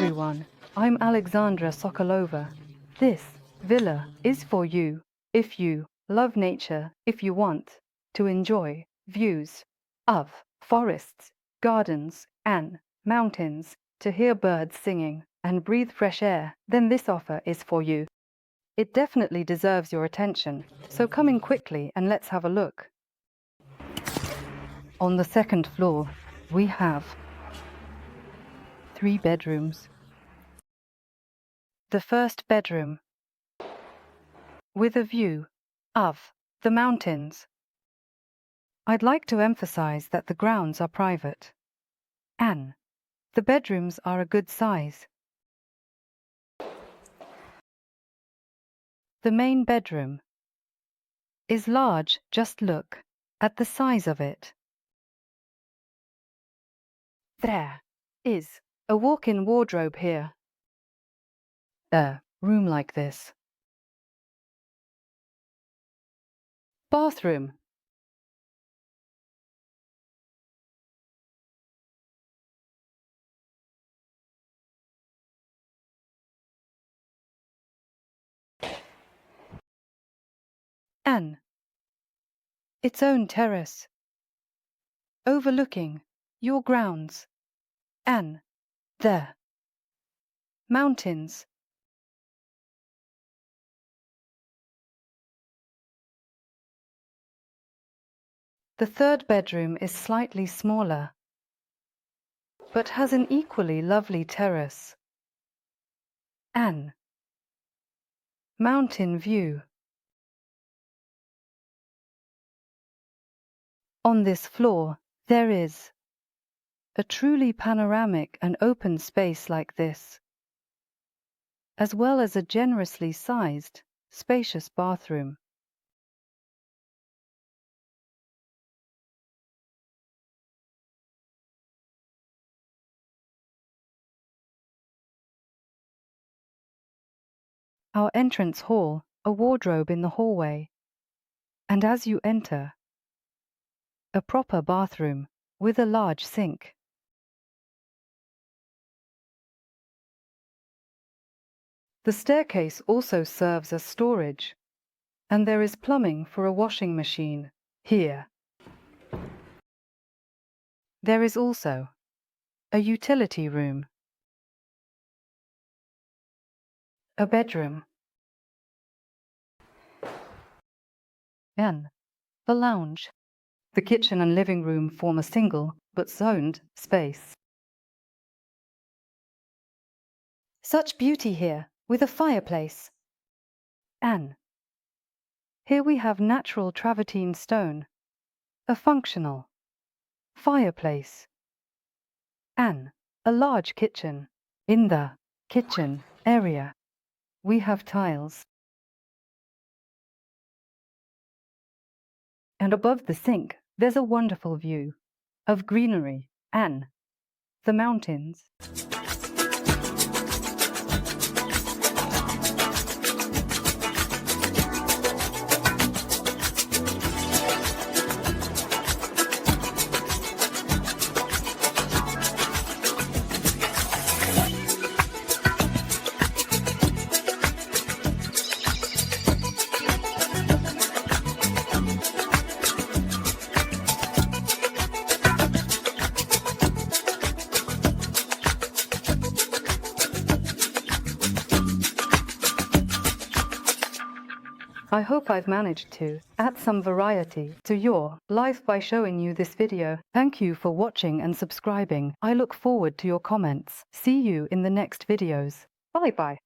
everyone, I'm Alexandra Sokolova. This villa is for you, if you love nature, if you want to enjoy views of forests, gardens, and mountains, to hear birds singing and breathe fresh air, then this offer is for you. It definitely deserves your attention, so come in quickly and let's have a look. On the second floor, we have 3 bedrooms. The first bedroom, with a view of the mountains. I'd like to emphasize that the grounds are private, and the bedrooms are a good size. The main bedroom is large, just look at the size of it. There is a walk-in wardrobe here. A room like this. Bathroom. And its own terrace, overlooking your grounds and the mountains. The third bedroom is slightly smaller, but has an equally lovely terrace and mountain view. On this floor, there is a truly panoramic and open space like this, as well as a generously sized, spacious bathroom. Our entrance hall, a wardrobe in the hallway, and as you enter, a proper bathroom with a large sink. The staircase also serves as storage, and there is plumbing for a washing machine here. There is also a utility room, a bedroom, and the lounge. The kitchen and living room form a single but zoned space. Such beauty here, with a fireplace. And here we have natural travertine stone, a functional fireplace, and a large kitchen. In the kitchen area, we have tiles. And above the sink, there's a wonderful view of greenery and the mountains. I hope I've managed to add some variety to your life by showing you this video. Thank you for watching and subscribing. I look forward to your comments. See you in the next videos. Bye bye.